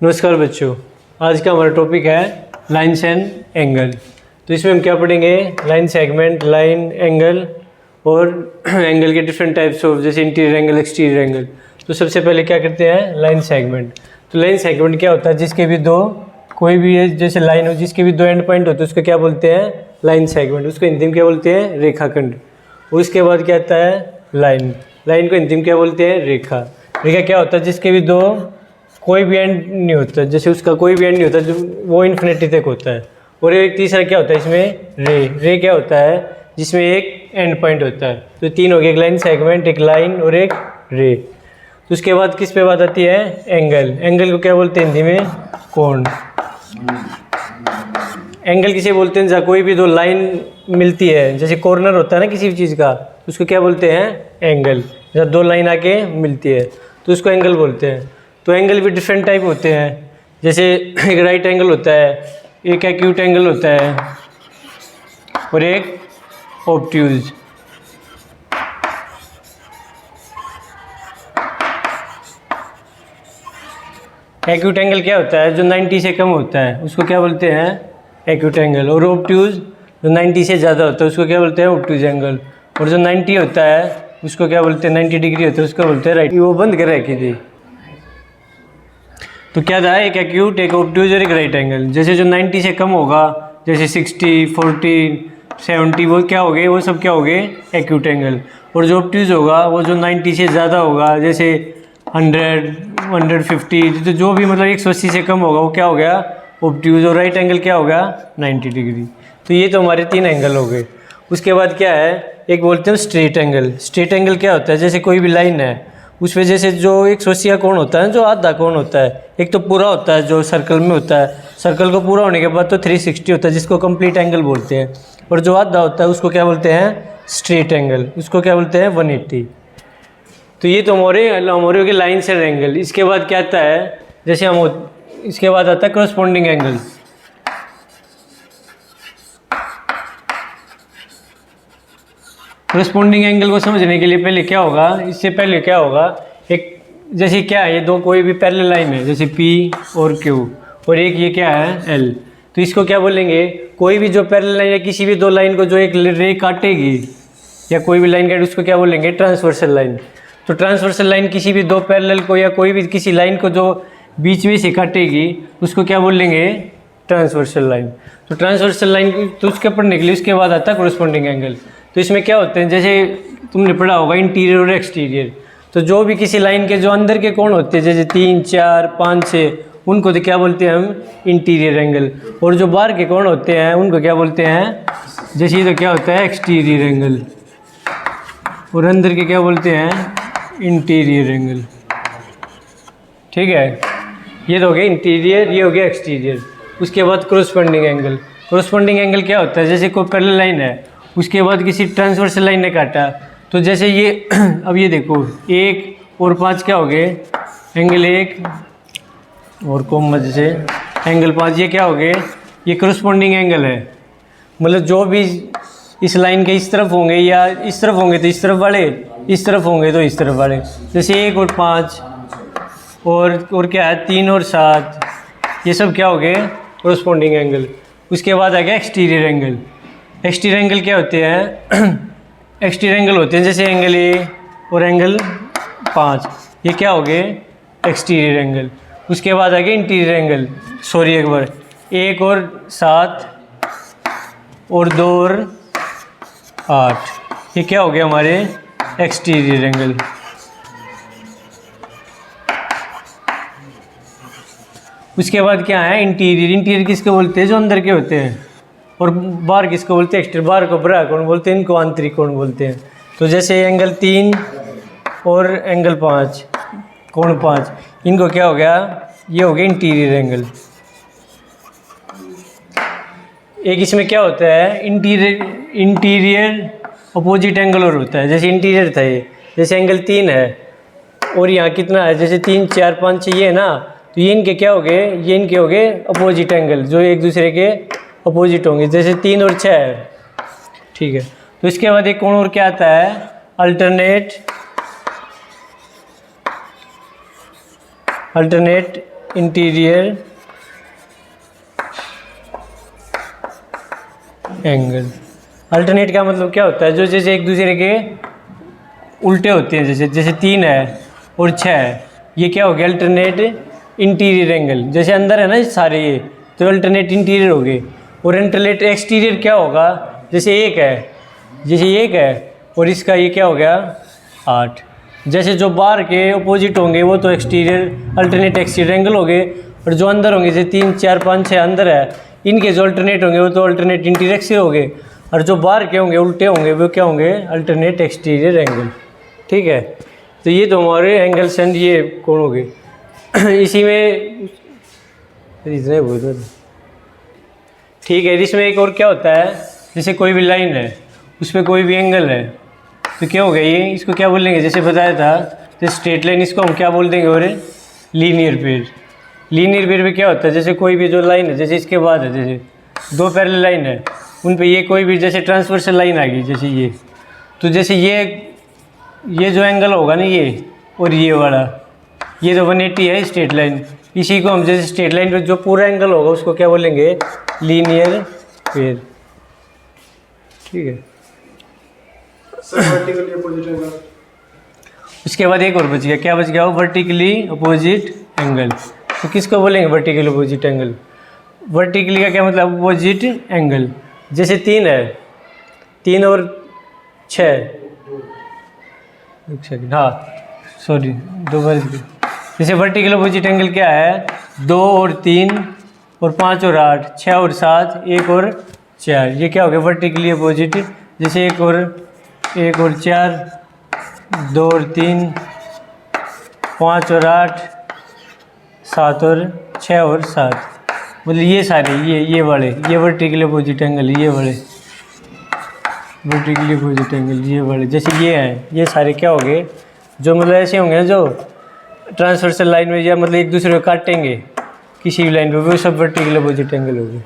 नमस्कार बच्चों, आज का हमारा टॉपिक है लाइन्स एंड एंगल। तो इसमें हम क्या पढ़ेंगे? लाइन सेगमेंट, लाइन, एंगल और एंगल के डिफरेंट टाइप्स ऑफ, जैसे इंटीरियर एंगल, एक्सटीरियर एंगल। तो सबसे पहले क्या करते हैं? Line segment. तो लाइन सेगमेंट क्या होता है? जिसके भी दो, कोई भी जैसे लाइन हो जिसके भी दो एंड पॉइंट होते हैं उसको क्या बोलते हैं? Line segment. उसको हिंदी में क्या बोलते हैं? रेखाखंड। और उसके बाद क्या आता है? लाइन। लाइन को हिंदी में क्या बोलते हैं? रेखा। रेखा क्या होता है? जिसके भी दो, कोई भी एंड नहीं होता, जैसे उसका कोई भी एंड नहीं होता, जो वो इन्फिनिटी तक होता है। और एक तीसरा क्या होता है इसमें? रे क्या होता है? जिसमें एक एंड पॉइंट होता है। तो तीन हो गए, एक लाइन सेगमेंट, एक लाइन और एक रे। तो उसके बाद किस पे बात आती है? एंगल। एंगल को क्या बोलते हैं हिंदी में? कोण। एंगल किसे बोलते हैं? जहाँ कोई भी दो लाइन मिलती है, जैसे कॉर्नर होता है ना किसी भी चीज़ का, उसको क्या बोलते हैं? एंगल। जहाँ दो लाइन आके मिलती है तो उसको एंगल बोलते हैं। तो एंगल भी डिफरेंट टाइप होते हैं, जैसे एक राइट एंगल होता है, एक एक्यूट एंगल होता है और एक ऑब्ट्यूज। एक्यूट एंगल क्या होता है? जो 90 से कम होता है उसको क्या बोलते हैं? Acute angle. और ऑब्ट्यूज जो 90 से ज़्यादा होता है उसको क्या बोलते हैं? Obtuse angle. और जो 90 होता है उसको क्या बोलते हैं? 90 डिग्री होता है उसको बोलते हैं राइट। वो बंद कर रखी थी। तो क्या था? एक एक्यूट, एक ऑब्ट्यूज और एक राइट एंगल। जैसे जो 90 से कम होगा, जैसे 60, 40, 70, वो क्या हो गए? वो सब क्या हो गए? Acute angle. और जो ऑब्ट्यूज होगा वो जो 90 से ज़्यादा होगा, जैसे 100, 150, तो जो भी मतलब 180 से कम होगा वो क्या हो गया? ऑब्ट्यूज। और राइट एंगल क्या हो गया? 90 डिग्री। तो ये तो हमारे तीन एंगल हो गए। उसके बाद क्या है? एक बोलते हैं स्ट्रेट एंगल। स्ट्रेट एंगल क्या होता है? जैसे कोई भी लाइन है उस वजह से जो 180 का कोण होता है, जो आधा कोण होता है, एक तो पूरा होता है जो सर्कल में होता है, सर्कल को पूरा होने के बाद तो 360 होता है जिसको कंप्लीट एंगल बोलते हैं। और जो आधा होता है उसको क्या बोलते हैं? Straight angle. उसको क्या बोलते हैं? 180। तो ये तो हमारे हो गए लाइन से एंगल। इसके बाद क्या आता है? जैसे इसके बाद आता है करस्पॉन्डिंग एंगल। करस्पॉन्डिंग एंगल को समझने के लिए पहले क्या होगा? इससे पहले क्या होगा? एक जैसे क्या है, ये दो कोई भी पैरेलल लाइन है, जैसे P और Q, और एक ये क्या है? L। तो इसको क्या बोलेंगे? कोई भी जो पैरेलल लाइन है, किसी भी दो लाइन को जो एक रे काटेगी या कोई भी लाइन काटे, उसको क्या बोलेंगे? Transversal line. तो ट्रांसवर्सल लाइन किसी भी दो पैरेलल को या कोई भी किसी लाइन को जो बीच में से काटेगी उसको क्या बोलेंगे? Transversal line. तो ट्रांसवर्सल लाइन तो उसके पढ़ने के लिए उसके बाद आता है करस्पॉन्डिंग एंगल। तो इसमें क्या होते हैं? जैसे तुमने पढ़ा होगा इंटीरियर और एक्सटीरियर। तो जो भी किसी लाइन के जो अंदर के कोण होते हैं, जैसे 3, 4, 5, 6, उनको तो क्या बोलते हैं हम? Interior angle. और जो बाहर के कोण होते हैं उनको क्या बोलते हैं? जैसे तो क्या होता है? Exterior angle. और अंदर के क्या बोलते हैं? Interior angle. ठीक है, ये तो हो गया इंटीरियर, ये हो गया एक्सटीरियर। उसके बाद करस्पॉन्डिंग एंगल। करस्पॉन्डिंग एंगल क्या होता है? जैसे कोई पैरेलल लाइन है, उसके बाद किसी ट्रांसवर्सल लाइन ने काटा, तो जैसे ये अब ये देखो 1 और 5 क्या हो गए? एंगल 1 और कोमा जैसे एंगल 5, ये क्या हो गए? ये करस्पॉन्डिंग एंगल है। मतलब जो भी इस लाइन के इस तरफ होंगे या इस तरफ होंगे तो इस तरफ वाले, इस तरफ होंगे तो इस तरफ वाले। जैसे 1 और 5 और क्या है? 3 और 7, ये सब क्या हो गए? Corresponding angle. उसके बाद आ गया एक्सटीरियर एंगल। एक्सटीरियर एंगल क्या होते हैं? एक्सटीरियर एंगल होते हैं जैसे एंगल A और एंगल 5, ये क्या हो गए? Exterior angle. उसके बाद आ गया इंटीरियर एंगल। सॉरी, एक बार 1 और 7 और 2 और 8, ये क्या हो गया हमारे? Exterior angle. उसके बाद क्या है? इंटीरियर। इंटीरियर किसको बोलते हैं? जो अंदर के होते हैं। और बाहर किसको बोलते हैं? एक्सटीरियर। बाहर को बाह्य कोण बोलते हैं, इनको आंतरिक कोण बोलते हैं। तो जैसे एंगल 3 और एंगल 5, कोण 5, इनको क्या हो गया? ये हो गया इंटीरियर एंगल। एक इसमें क्या होता है? इंटीरियर अपोजिट एंगल और होता है। जैसे इंटीरियर था ये, जैसे एंगल 3 है और यहाँ कितना है? जैसे 3, 4, 5, 6 ये है ना, तो ये इनके क्या हो गए? ये इनके हो गए अपोजिट एंगल, जो एक दूसरे के अपोजिट होंगे, जैसे 3 और 6 है। ठीक है, तो इसके बाद एक कोण और क्या आता है? Alternate interior angle. अल्टरनेट का मतलब क्या होता है, जो जैसे एक दूसरे के उल्टे होते हैं, जैसे जैसे 3 है और 6 है, ये क्या हो गया अल्टरनेट इंटीरियर एंगल। जैसे अंदर है ना सारे ये, तो अल्टरनेट इंटीरियर हो गए। और अल्टरनेट एक्सटीरियर क्या होगा, जैसे 1 है, जैसे 1 है और इसका ये क्या हो गया 8। जैसे जो बाहर के अपोजिट होंगे वो तो एक्सटीरियर अल्टरनेट एक्सटीरियर एंगल हो गए, और जो अंदर होंगे जैसे 3 4 5 6 अंदर है, इनके जो अल्टरनेट होंगे वो तो अल्टरनेट इंटीरियर एक्सटीरियर हो गए, और जो बाहर के होंगे उल्टे होंगे वो क्या होंगे अल्टरनेट एक्सटीरियर एंगल। ठीक है, तो ये तो हमारे एंगल्स एंड ये कौन हो गए। इसी में इतने बोल, ठीक है। इसमें एक और क्या होता है, जैसे कोई भी लाइन है उस पर कोई भी एंगल है, तो क्या हो गया ये, इसको क्या बोलेंगे, जैसे बताया था तो स्ट्रेट लाइन, इसको हम क्या बोल देंगे, और लीनियर पेयर। लीनियर पेयर में क्या होता है, जैसे कोई भी जो लाइन है, जैसे इसके बाद है, जैसे 2 पैरेलल लाइन है उन पे ये कोई भी जैसे ट्रांसवर्सल लाइन आ गई जैसे ये, तो जैसे ये जो एंगल होगा ना ये और ये वाला, ये तो 180 है स्ट्रेट लाइन, इसी को हम जैसे स्ट्रेट लाइन पे जो पूरा एंगल होगा उसको क्या बोलेंगे लीनियर पेयर। ठीक है, वर्टिकली अपोजिट एंगल। उसके बाद एक और बच गया, क्या बच गया वो वर्टिकली अपोजिट एंगल। तो किसको बोलेंगे वर्टिकली अपोजिट एंगल। वर्टिकली का क्या मतलब अपोजिट एंगल। जैसे 3 है, 3 और 6, एक सेकंड, हाँ सॉरी 2 बार। जैसे वर्टिकल अपोजिट एंगल क्या है, 2 और 3 और 5 और 8, 6 और 7, 1 और 4, ये क्या हो गया वर्टिकली अपोजिट। जैसे 1 और 4, 2 और 3, 5 और 8, 7 और 6 और 7, मतलब ये सारे ये वाले ये वर्टिकली अपोजिट एंगल, ये वाले वर्टिकली अपोजिट एंगल, ये वाले जैसे ये हैं, ये सारे क्या हो गए जो मतलब ऐसे होंगे ना जो ट्रांसवर्सल लाइन में या मतलब एक दूसरे को काटेंगे किसी भी लाइन पे, वो सब वर्टिकल अपोजिट एंगल हो गए।